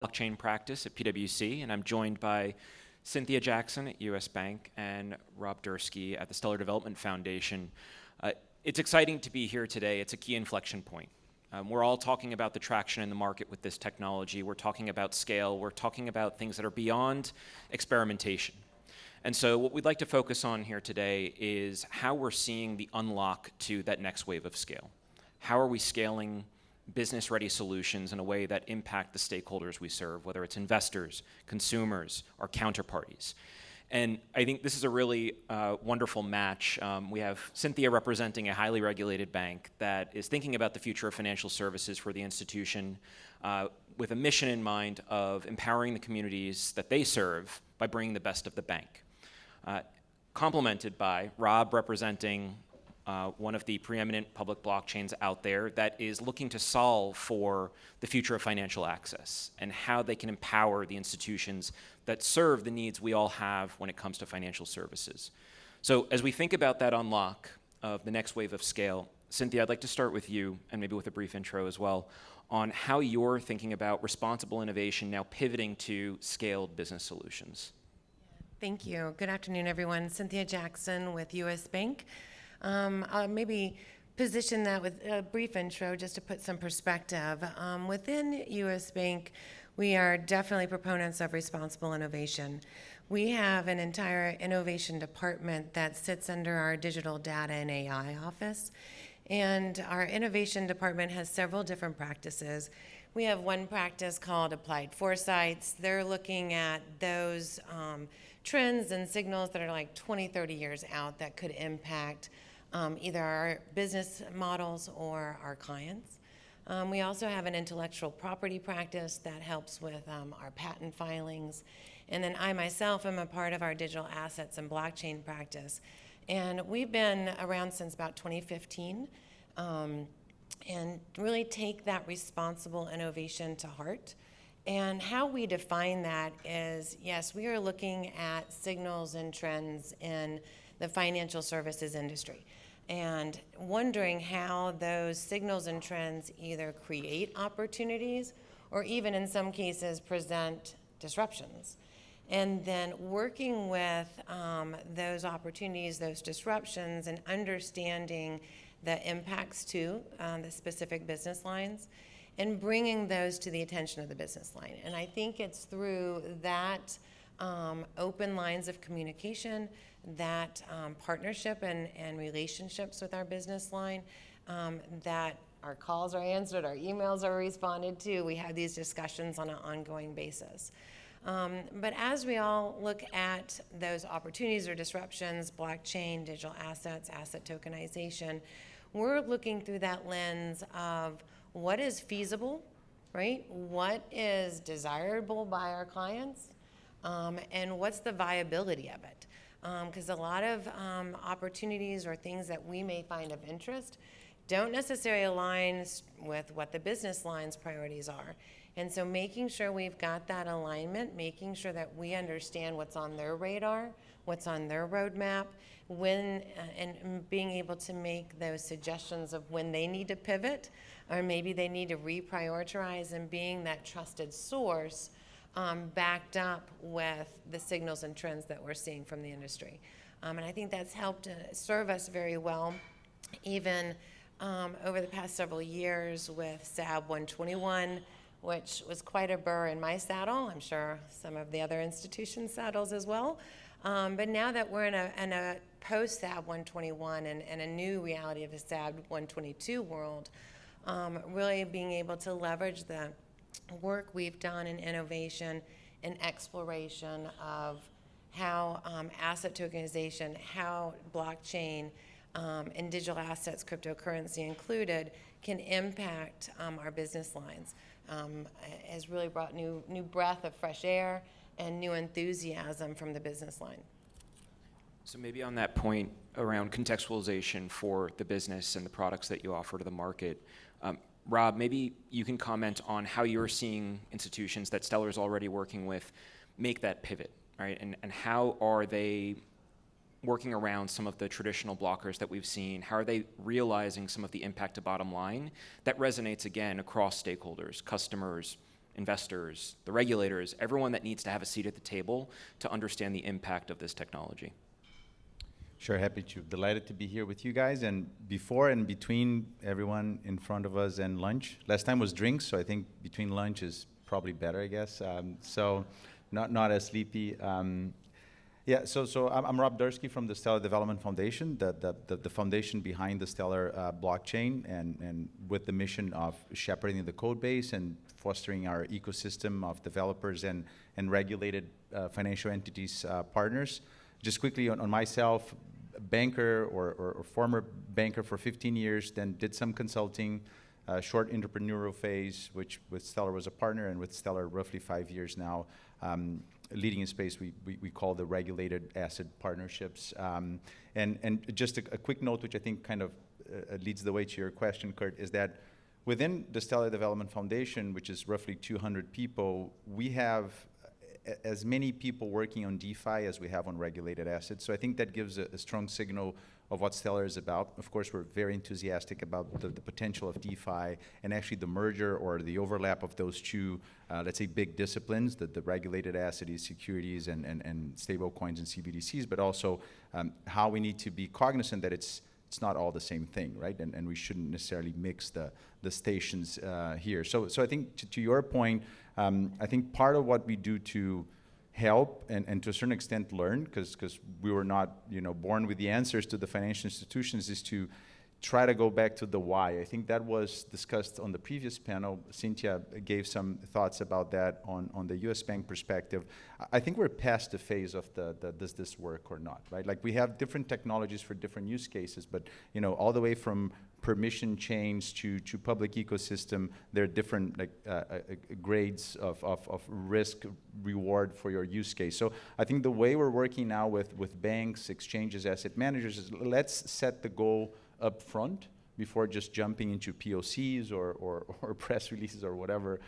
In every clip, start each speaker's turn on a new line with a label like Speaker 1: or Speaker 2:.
Speaker 1: blockchain practice at PwC, and I'm joined by Cynthia Jackson at US Bank and Rob Dursky at the Stellar Development Foundation. It's exciting to be here today. It's a key inflection point. We're all talking about the traction in the market with this technology. We're talking about scale. We're talking about things that are beyond experimentation. And so what we'd like to focus on here today is how we're seeing the unlock to that next wave of scale. How are we scaling business-ready solutions in a way that impact the stakeholders we serve, whether it's investors, consumers, or counterparties. And I think this is a really wonderful match. We have Cynthia representing a highly regulated bank that is thinking about the future of financial services for the institution with a mission in mind of empowering the communities that they serve by bringing the best of the bank. Complemented by Rob representing one of the preeminent public blockchains out there that is looking to solve for the future of financial access and how they can empower the institutions that serve the needs we all have when it comes to financial services. So as we think about that unlock of the next wave of scale, Cynthia, I'd like to start with you, and maybe with a brief intro as well, on how you're thinking about responsible innovation now pivoting to scaled business solutions.
Speaker 2: Thank you. Good afternoon, everyone. Cynthia Jackson with US Bank. I'll maybe position that with a brief intro just to put some perspective. Within US Bank, we are definitely proponents of responsible innovation. We have an entire innovation department that sits under our digital data and AI office. And our innovation department has several different practices. We have one practice called Applied Foresights. They're looking at those trends and signals that are like 20, 30 years out that could impact either our business models or our clients. We also have an intellectual property practice that helps with our patent filings. And then I myself am a part of our digital assets and blockchain practice. And we've been around since about 2015 and really take that responsible innovation to heart. And how we define that is, yes, we are looking at signals and trends in the financial services industry and wondering how those signals and trends either create opportunities or even in some cases present disruptions. And then working with those opportunities, those disruptions, and understanding the impacts to the specific business lines and bringing those to the attention of the business line. And I think it's through that open lines of communication, that partnership and relationships with our business line, that our calls are answered, our emails are responded to. We have these discussions on an ongoing basis. But as we all look at those opportunities or disruptions, blockchain, digital assets, asset tokenization, we're looking through that lens of what is feasible, right? What is desirable by our clients? And what's the viability of it? Because a lot of opportunities or things that we may find of interest don't necessarily align with what the business line's priorities are. And so making sure we've got that alignment, making sure that we understand what's on their radar, what's on their roadmap, when, and being able to make those suggestions of when they need to pivot, or maybe they need to reprioritize, and being that trusted source backed up with the signals and trends that we're seeing from the industry. And I think that's helped serve us very well, even over the past several years with SAB 121, which was quite a burr in my saddle. I'm sure some of the other institutions' saddles as well. But now that we're in a post-SAB 121 and a new reality of a SAB 122 world, really being able to leverage the work we've done in innovation and exploration of how asset tokenization, how blockchain and digital assets, cryptocurrency included, can impact our business lines, has really brought new breath of fresh air and new enthusiasm from the business line.
Speaker 1: So maybe on that point around contextualization for the business and the products that you offer to the market, Rob, maybe you can comment on how you're seeing institutions that Stellar's already working with make that pivot, right? And how are they working around some of the traditional blockers that we've seen? How are they realizing some of the impact to bottom line that resonates, again, across stakeholders, customers, investors, the regulators, everyone that needs to have a seat at the table to understand the impact of this technology?
Speaker 3: Sure, happy to. Delighted to be here with you guys. And before and between everyone in front of us and lunch, last time was drinks, so I think between lunch is probably better, I guess. So not as sleepy. Yeah, so I'm Rob Dursky from the Stellar Development Foundation, the foundation behind the Stellar blockchain, and with the mission of shepherding the code base and fostering our ecosystem of developers and regulated financial entities partners. Just quickly on myself, banker or former banker for 15 years, then did some consulting, short entrepreneurial phase, which with Stellar was a partner, and with Stellar roughly 5 years now, leading in space we call the regulated asset partnerships. And just a quick note, which I think kind of leads the way to your question, Kurt, is that within the Stellar Development Foundation, which is roughly 200 people, we have as many people working on DeFi as we have on regulated assets. So I think that gives a strong signal of what Stellar is about. Of course, we're very enthusiastic about the potential of DeFi and actually the merger or the overlap of those two, let's say, big disciplines, the regulated assets, securities, and stable coins and CBDCs, but also how we need to be cognizant that it's not all the same thing, right? And we shouldn't necessarily mix the stations here. So I think to your point, I think part of what we do to help and to a certain extent learn, because we were not born with the answers to the financial institutions, is to try to go back to the why. I think that was discussed on the previous panel. Cynthia gave some thoughts about that on the U.S. Bank perspective. I think we're past the phase of the does this work or not, right? Like we have different technologies for different use cases, but all the way from permission chains to public ecosystem, there are different grades of risk reward for your use case. So I think the way we're working now with banks, exchanges, asset managers is let's set the goal up front before just jumping into POCs or press releases or whatever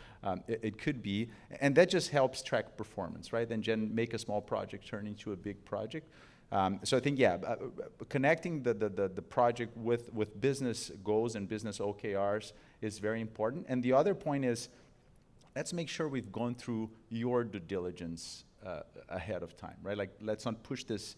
Speaker 3: it could be. And that just helps track performance, right? And then make a small project turn into a big project. So I think, connecting the project with business goals and business OKRs is very important. And the other point is, let's make sure we've gone through your due diligence ahead of time, right? Like, let's not push this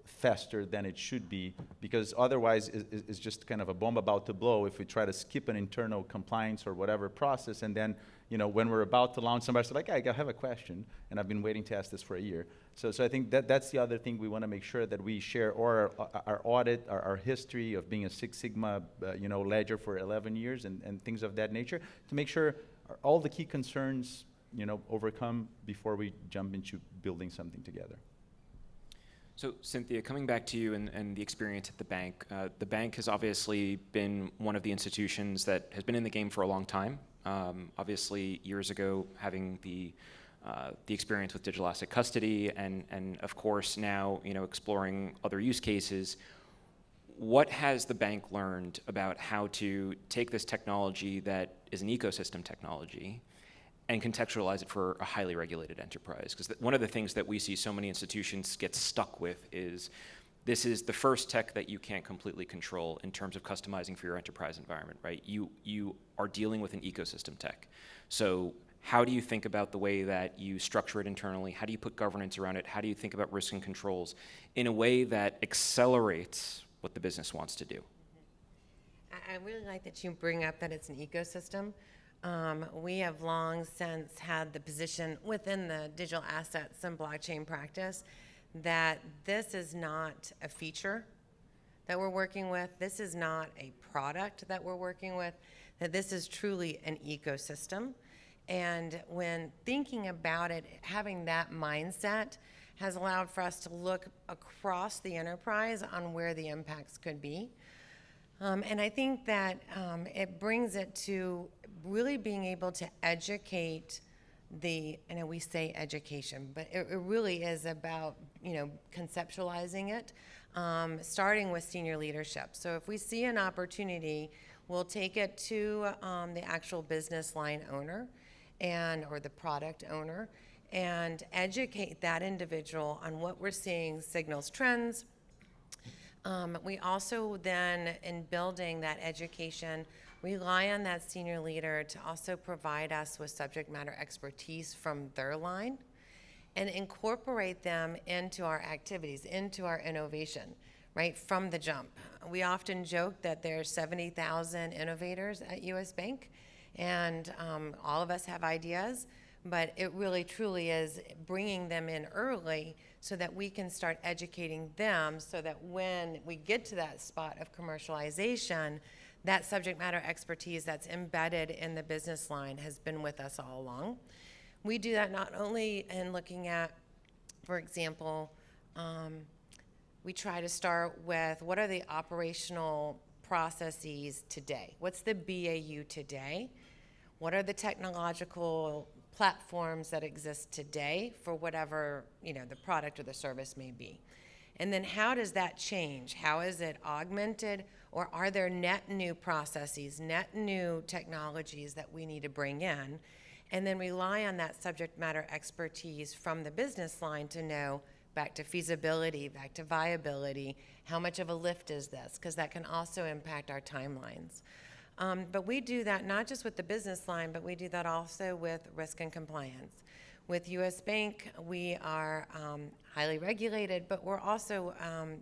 Speaker 3: faster than it should be, because otherwise it's just kind of a bomb about to blow if we try to skip an internal compliance or whatever process, and then when we're about to launch, somebody's like, I have a question, and I've been waiting to ask this for a year. So I think that's the other thing we want to make sure that we share, or our audit, our history of being a Six Sigma ledger for 11 years and things of that nature, to make sure all the key concerns overcome before we jump into building something together.
Speaker 1: So Cynthia, coming back to you and the experience at the bank has obviously been one of the institutions that has been in the game for a long time. Obviously, years ago, having the experience with digital asset custody, and of course now exploring other use cases. What has the bank learned about how to take this technology that is an ecosystem technology and contextualize it for a highly regulated enterprise? Because one of the things that we see so many institutions get stuck with is this is the first tech that you can't completely control in terms of customizing for your enterprise environment, right? You are dealing with an ecosystem tech. So how do you think about the way that you structure it internally? How do you put governance around it? How do you think about risk and controls in a way that accelerates what the business wants to do?
Speaker 2: I really like that you bring up that it's an ecosystem. We have long since had the position within the digital assets and blockchain practice that this is not a feature that we're working with. This is not a product that we're working with, that this is truly an ecosystem. And when thinking about it, having that mindset has allowed for us to look across the enterprise on where the impacts could be. And I think that it brings it to really being able to educate and we say education, but it really is about, conceptualizing it, starting with senior leadership. So if we see an opportunity, we'll take it to the actual business line owner or the product owner, and educate that individual on what we're seeing, signals, trends. We also then, in building that education, rely on that senior leader to also provide us with subject matter expertise from their line and incorporate them into our activities, into our innovation, right, from the jump. We often joke that there's 70,000 innovators at US Bank, and all of us have ideas, but it really truly is bringing them in early so that we can start educating them so that when we get to that spot of commercialization, that subject matter expertise that's embedded in the business line has been with us all along. We do that not only in looking at, for example, we try to start with what are the operational processes today? What's the BAU today? What are the technological platforms that exist today for whatever, the product or the service may be? And then how does that change? How is it augmented? Or are there net new processes, net new technologies that we need to bring in? And then rely on that subject matter expertise from the business line to know back to feasibility, back to viability, how much of a lift is this? Because that can also impact our timelines. But we do that not just with the business line, but we do that also with risk and compliance. With US Bank, we are highly regulated, but we're also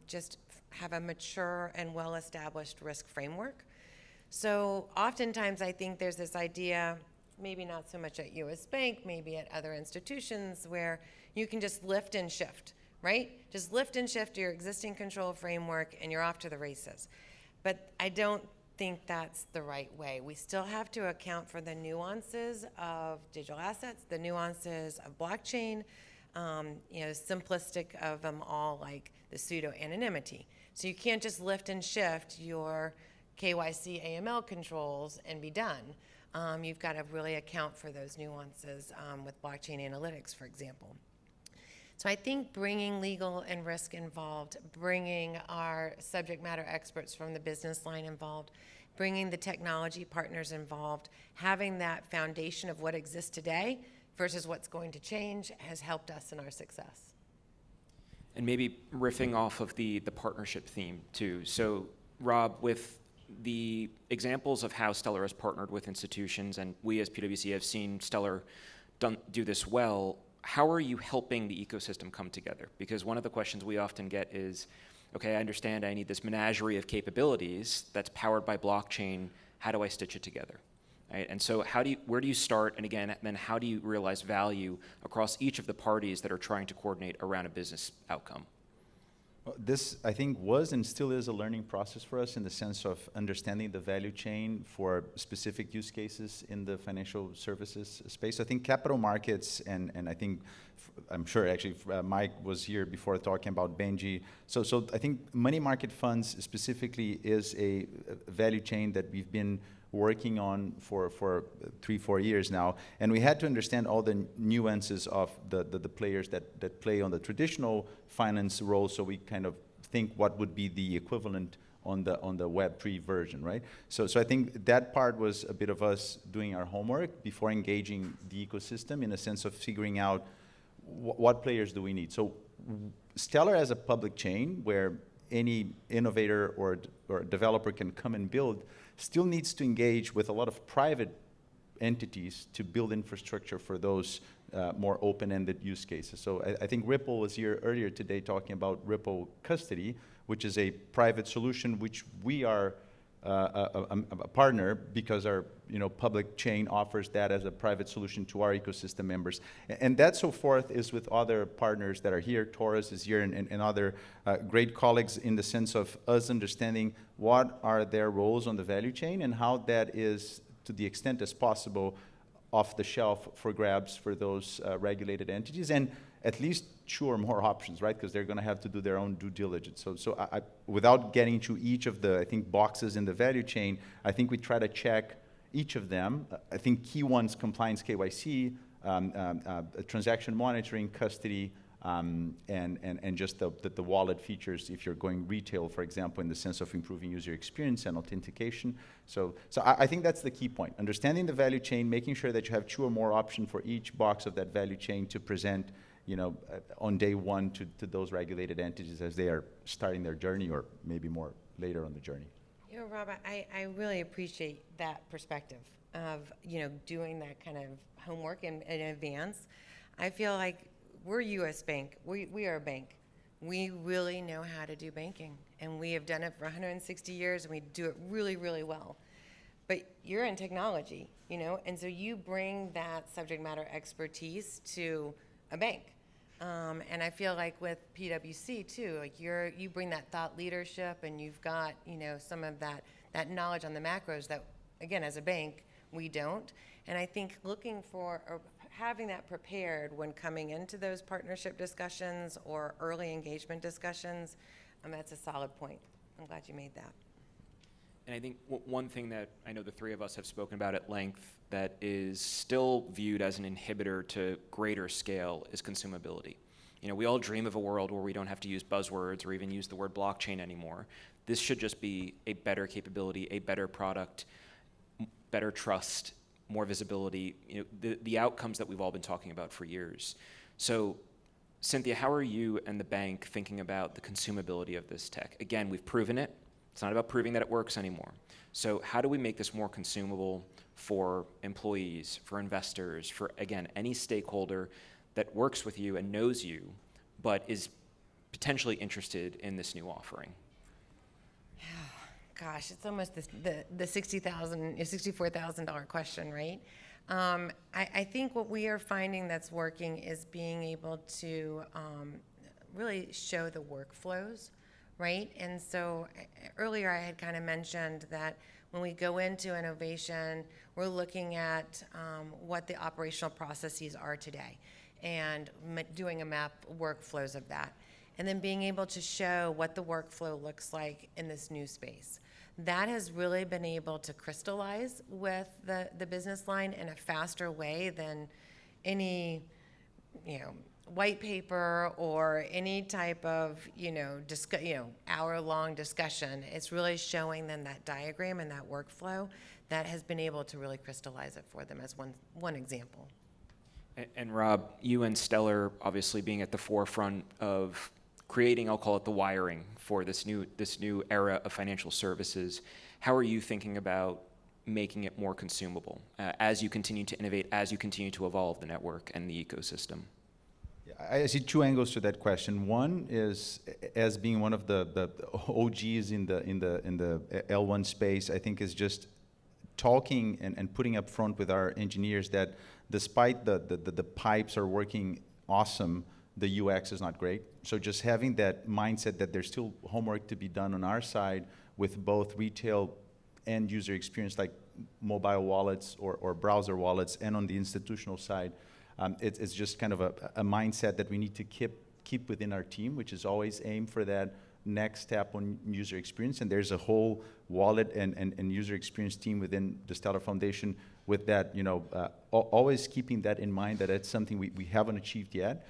Speaker 2: just have a mature and well-established risk framework. So oftentimes I think there's this idea, maybe not so much at US Bank, maybe at other institutions, where you can just lift and shift, right? Just lift and shift your existing control framework and you're off to the races. But I don't think that's the right way. We still have to account for the nuances of digital assets, the nuances of blockchain, simplistic of them all, like the pseudo-anonymity. So you can't just lift and shift your KYC AML controls and be done. You've got to really account for those nuances with blockchain analytics, for example. So I think bringing legal and risk involved, bringing our subject matter experts from the business line involved, bringing the technology partners involved, having that foundation of what exists today versus what's going to change has helped us in our success.
Speaker 1: And maybe riffing off of the partnership theme too. So Rob, with the examples of how Stellar has partnered with institutions, and we as PwC have seen Stellar do this well, how are you helping the ecosystem come together? Because one of the questions we often get is, okay, I understand I need this menagerie of capabilities that's powered by blockchain. How do I stitch it together? Right? And so where do you start? And again, then how do you realize value across each of the parties that are trying to coordinate around a business outcome?
Speaker 3: This, I think, was and still is a learning process for us in the sense of understanding the value chain for specific use cases in the financial services space. I think capital markets, and I think, I'm sure actually Mike was here before talking about Benji. So I think money market funds specifically is a value chain that we've been working on for 3-4 years now, and we had to understand all the nuances of the players that play on the traditional finance role, so we kind of think what would be the equivalent on the Web3 version, right? So I think that part was a bit of us doing our homework before engaging the ecosystem in a sense of figuring out what players do we need. So Stellar as a public chain where any innovator or developer can come and build still needs to engage with a lot of private entities to build infrastructure for those more open-ended use cases. So I think Ripple was here earlier today talking about Ripple Custody, which is a private solution which we are a partner because our public chain offers that as a private solution to our ecosystem members. And that so forth is with other partners that are here. Taurus is here and other great colleagues in the sense of us understanding what are their roles on the value chain and how that is, to the extent as possible, off the shelf for grabs for those regulated entities, and at least 2 or more options, right? Because they're going to have to do their own due diligence. So I, without getting to each of the, I think, boxes in the value chain, I think we try to check each of them. I think key ones: compliance, KYC, transaction monitoring, custody, and just the wallet features if you're going retail, for example, in the sense of improving user experience and authentication. So I think that's the key point. Understanding the value chain, making sure that you have 2 or more options for each box of that value chain to present, on day one to those regulated entities as they are starting their journey, or maybe more later on the journey.
Speaker 2: You know, Rob, I really appreciate that perspective of, doing that kind of homework in advance. I feel like we're U.S. Bank. We are a bank. We really know how to do banking, and we have done it for 160 years, and we do it really, really well. But you're in technology, and so you bring that subject matter expertise to a bank. And I feel like with PwC too, like you bring that thought leadership, and you've got some of that knowledge on the macros that, again, as a bank we don't. And I think looking for or having that prepared when coming into those partnership discussions or early engagement discussions, that's a solid point. I'm glad you made that.
Speaker 1: And I think one thing that I know the three of us have spoken about at length that is still viewed as an inhibitor to greater scale is consumability. We all dream of a world where we don't have to use buzzwords or even use the word blockchain anymore. This should just be a better capability, a better product, better trust, more visibility, the outcomes that we've all been talking about for years. So, Cynthia, how are you and the bank thinking about the consumability of this tech? Again, we've proven it. It's not about proving that it works anymore. So how do we make this more consumable for employees, for investors, for, again, any stakeholder that works with you and knows you, but is potentially interested in this new offering?
Speaker 2: Gosh, it's almost the $64,000 question, right? I think what we are finding that's working is being able to really show the workflows, right? And so earlier I had kind of mentioned that when we go into innovation, we're looking at what the operational processes are today and doing a map workflows of that. And then being able to show what the workflow looks like in this new space. That has really been able to crystallize with the business line in a faster way than any, white paper or any type of, hour-long discussion. It's really showing them that diagram and that workflow that has been able to really crystallize it for them as one example.
Speaker 1: And Rob, you and Stellar obviously being at the forefront of creating, I'll call it the wiring for this new era of financial services. How are you thinking about making it more consumable as you continue to innovate, as you continue to evolve the network and the ecosystem?
Speaker 3: I see two angles to that question. One is, as being one of the OGs in the L1 space, I think is just talking and putting up front with our engineers that despite the pipes are working awesome, the UX is not great. So just having that mindset that there's still homework to be done on our side with both retail and user experience like mobile wallets or browser wallets, and on the institutional side, it's just kind of a mindset that we need to keep within our team, which is always aim for that next step on user experience. And there's a whole wallet and user experience team within the Stellar Foundation with that, always keeping that in mind that it's something we haven't achieved yet.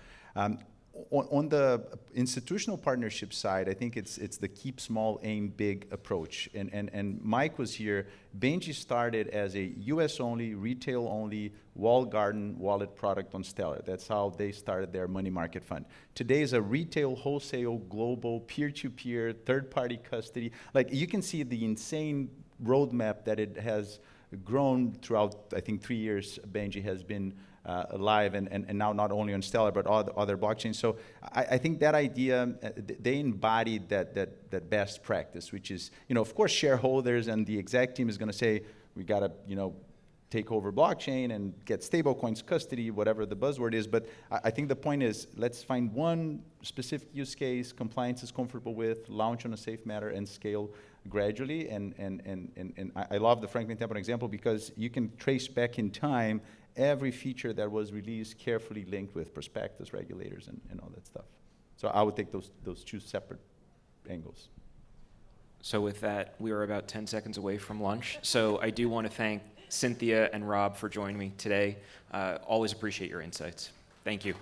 Speaker 3: On the institutional partnership side, I think it's the keep small, aim big approach. And Mike was here. Benji started as a US-only, retail-only, walled garden wallet product on Stellar. That's how they started their money market fund. Today is a retail, wholesale, global, peer-to-peer, third-party custody. Like, you can see the insane roadmap that it has grown throughout, I think, 3 years Benji has been alive, and now not only on Stellar, but other blockchains. So I think that idea, they embodied that best practice, which is, of course, shareholders and the exec team is going to say, we got to, take over blockchain and get stablecoins custody, whatever the buzzword is. But I think the point is, let's find one specific use case compliance is comfortable with, launch on a safe manner, and scale gradually. And I love the Franklin Templeton example because you can trace back in time every feature that was released, carefully linked with prospectus, regulators, and all that stuff. So I would take those two separate angles.
Speaker 1: So with that, we are about 10 seconds away from lunch. So I do want to thank Cynthia and Rob for joining me today. Always appreciate your insights. Thank you.